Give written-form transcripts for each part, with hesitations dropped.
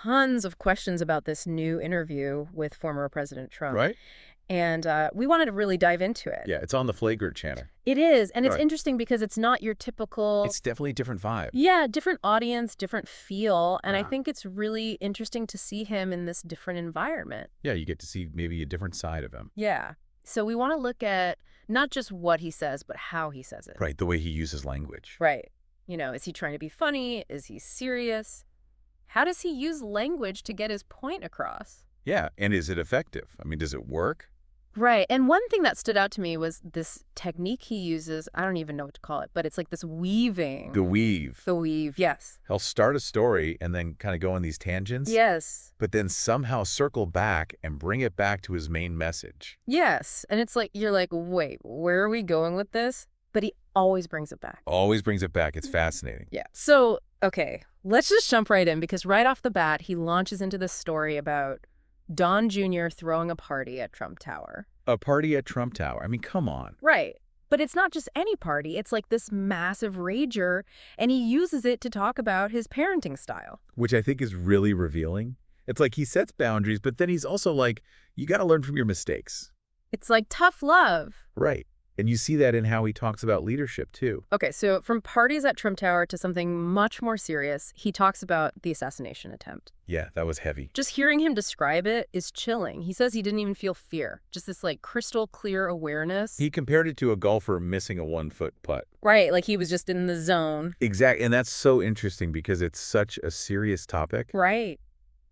tons of questions about this new interview with former President Trump. Right? And we wanted to really dive into it. Yeah, it's on the FLAGRANT channel. It is. And it's Right. interesting because it's not your typical... It's definitely a different vibe. Yeah, different audience, different feel. And I Ah. think it's really interesting to see him in this different environment. Yeah, you get to see maybe a different side of him. Yeah. So we want to look at not just what he says, but how he says it. Right, the way he uses language. Right. You know, is he trying to be funny? Is he serious? How does he use language to get his point across? Yeah, and is it effective? I mean, does it work? Right. And one thing that stood out to me was this technique he uses. I don't even know what to call it, but it's like this weaving. The weave. The weave, yes. He'll start a story and then kind of go on these tangents. Yes. But then somehow circle back and bring it back to his main message. Yes. And it's like, you're like, wait, where are we going with this? But he always brings it back. Always brings it back. It's fascinating. Yeah. So, okay, let's just jump right in because right off the bat, he launches into this story about Don Jr. throwing a party at Trump Tower. A party at Trump Tower. I mean, come on. Right. But it's not just any party. It's like this massive rager, and he uses it to talk about his parenting style. Which I think is really revealing. It's like he sets boundaries, but then he's also like, you got to learn from your mistakes. It's like tough love. Right. And you see that in how he talks about leadership, too. Okay, so from parties at Trump Tower to something much more serious, he talks about the assassination attempt. Yeah, that was heavy. Just hearing him describe it is chilling. He says he didn't even feel fear, just this like crystal clear awareness. He compared it to a golfer missing a 1-foot putt. Right, like he was just in the zone. Exactly. And that's so interesting because it's such a serious topic. Right.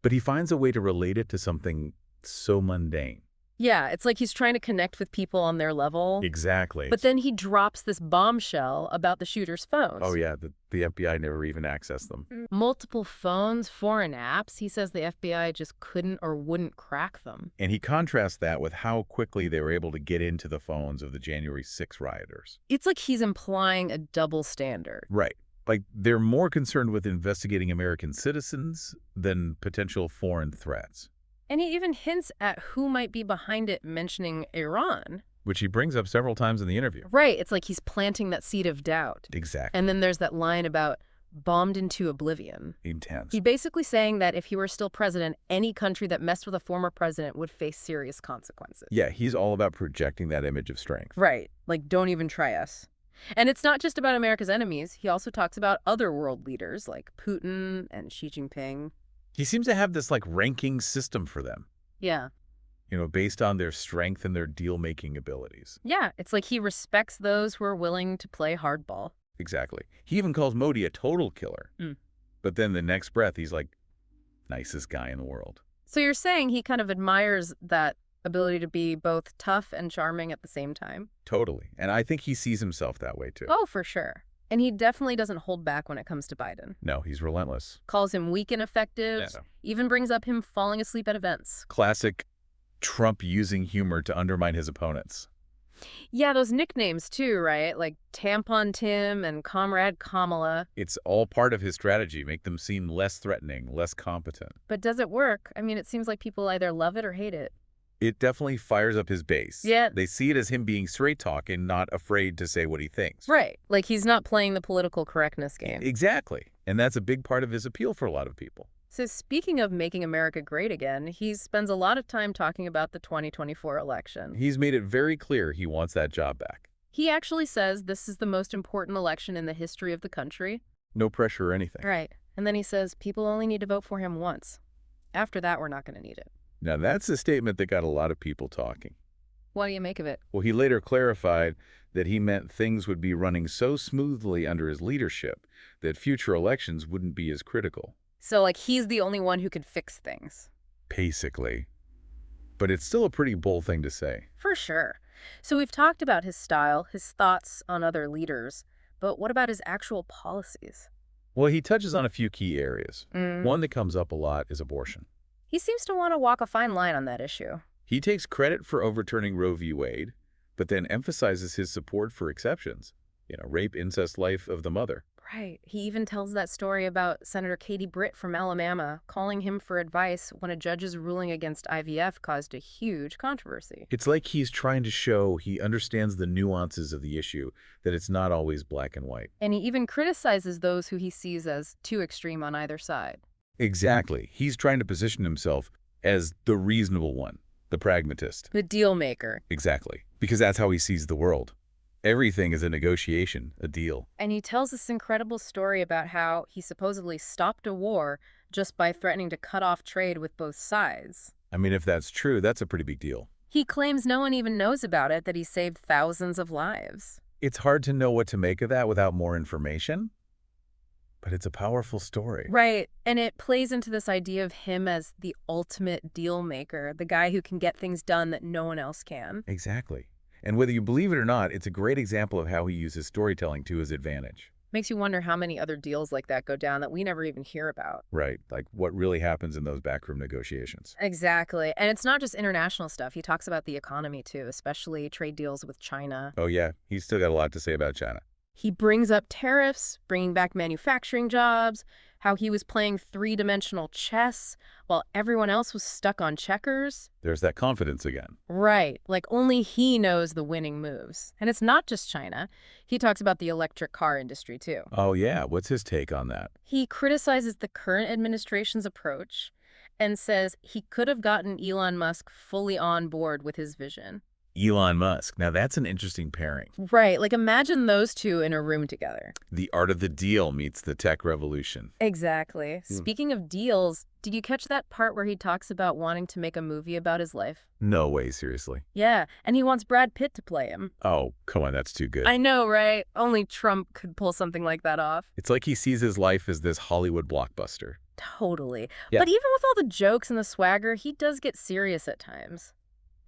But he finds a way to relate it to something so mundane. Yeah, it's like he's trying to connect with people on their level. Exactly. But then he drops this bombshell about the shooter's phones. Oh, yeah. The FBI never even accessed them. Multiple phones, foreign apps. He says the FBI just couldn't or wouldn't crack them. And he contrasts that with how quickly they were able to get into the phones of the January 6 rioters. It's like he's implying a double standard. Right. Like they're more concerned with investigating American citizens than potential foreign threats. And he even hints at who might be behind it, mentioning Iran. Which he brings up several times in the interview. Right. It's like he's planting that seed of doubt. Exactly. And then there's that line about bombed into oblivion. Intense. He's basically saying that if he were still president, any country that messed with a former president would face serious consequences. Yeah, he's all about projecting that image of strength. Right. Like, don't even try us. And it's not just about America's enemies. He also talks about other world leaders like Putin and Xi Jinping. He seems to have this like ranking system for them. Yeah. You know, based on their strength and their deal-making abilities. Yeah, it's like he respects those who are willing to play hardball. Exactly. He even calls Modi a total killer. Mm. But then the next breath, he's like, nicest guy in the world. So you're saying he kind of admires that ability to be both tough and charming at the same time? Totally. And I think he sees himself that way, too. Oh, for sure. And he definitely doesn't hold back when it comes to Biden. No, he's relentless. Calls him weak and ineffective, Yeah. even brings up him falling asleep at events. Classic Trump using humor to undermine his opponents. Yeah, those nicknames too, right? Like Tampon Tim and Comrade Kamala. It's all part of his strategy, make them seem less threatening, less competent. But does it work? I mean, it seems like people either love it or hate it. It definitely fires up his base. Yeah. They see it as him being straight talk and not afraid to say what he thinks. Right. Like he's not playing the political correctness game. Exactly. And that's a big part of his appeal for a lot of people. So speaking of making America great again, he spends a lot of time talking about the 2024 election. He's made it very clear he wants that job back. He actually says this is the most important election in the history of the country. No pressure or anything. Right. And then he says people only need to vote for him once. After that, we're not going to need it. Now, that's a statement that got a lot of people talking. What do you make of it? Well, he later clarified that he meant things would be running so smoothly under his leadership that future elections wouldn't be as critical. So, like, he's the only one who could fix things. Basically. But it's still a pretty bold thing to say. For sure. So we've talked about his style, his thoughts on other leaders, but what about his actual policies? Well, he touches on a few key areas. One that comes up a lot is abortion. He seems to want to walk a fine line on that issue. He takes credit for overturning Roe v. Wade, but then emphasizes his support for exceptions. You know, rape, incest, life of the mother. Right. He even tells that story about Senator Katie Britt from Alabama calling him for advice when a judge's ruling against IVF caused a huge controversy. It's like he's trying to show he understands the nuances of the issue, that it's not always black and white. And he even criticizes those who he sees as too extreme on either side. Exactly. He's trying to position himself as the reasonable one, the pragmatist. The deal maker. Exactly. Because that's how he sees the world. Everything is a negotiation, a deal. And he tells this incredible story about how he supposedly stopped a war just by threatening to cut off trade with both sides. I mean, if that's true, that's a pretty big deal. He claims no one even knows about it, that he saved thousands of lives. It's hard to know what to make of that without more information, but it's a powerful story. Right, and it plays into this idea of him as the ultimate deal maker, the guy who can get things done that no one else can. Exactly. And whether you believe it or not, it's a great example of how he uses storytelling to his advantage. Makes you wonder how many other deals like that go down that we never even hear about. Right. Like what really happens in those backroom negotiations. Exactly. And it's not just international stuff. He talks about the economy too, especially trade deals with China. Oh, yeah. He's still got a lot to say about China. He brings up tariffs, bringing back manufacturing jobs, how he was playing three-dimensional chess while everyone else was stuck on checkers. There's that confidence again. Right, like only he knows the winning moves. And it's not just China. He talks about the electric car industry too. Oh, yeah. What's his take on that? He criticizes the current administration's approach and says he could have gotten Elon Musk fully on board with his vision. Elon Musk. Now, that's an interesting pairing. Right, like imagine those two in a room together. The art of the deal meets the tech revolution. Exactly. Speaking of deals, did you catch that part where he talks about wanting to make a movie about his life? No way, seriously. Yeah, and he wants Brad Pitt to play him. Oh, come on, that's too good. I know, right? Only Trump could pull something like that off. It's like he sees his life as this Hollywood blockbuster. Totally. Yeah. But even with all the jokes and the swagger, he does get serious at times.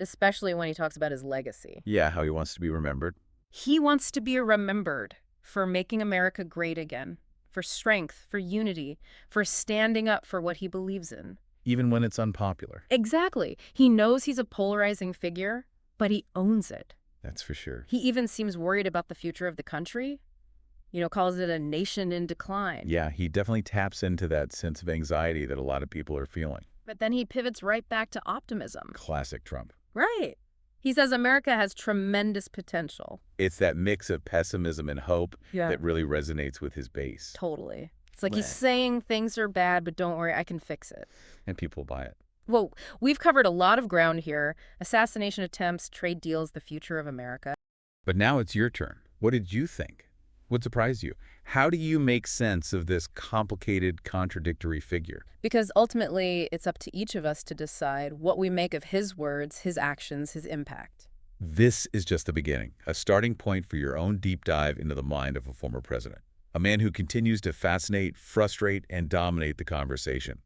Especially when he talks about his legacy. Yeah, how he wants to be remembered. He wants to be remembered for making America great again, for strength, for unity, for standing up for what he believes in. Even when it's unpopular. Exactly. He knows he's a polarizing figure, but he owns it. That's for sure. He even seems worried about the future of the country. Calls it a nation in decline. Yeah, he definitely taps into that sense of anxiety that a lot of people are feeling. But then he pivots right back to optimism. Classic Trump. Right. He says America has tremendous potential. It's that mix of pessimism and hope Yeah. that really resonates with his base. Totally. It's like he's Right. saying things are bad, but don't worry, I can fix it. And people buy it. Well, we've covered a lot of ground here. Assassination attempts, trade deals, the future of America. But now it's your turn. What did you think? What surprised you? How do you make sense of this complicated, contradictory figure? Because ultimately, it's up to each of us to decide what we make of his words, his actions, his impact. This is just the beginning, a starting point for your own deep dive into the mind of a former president. A man who continues to fascinate, frustrate, and dominate the conversation.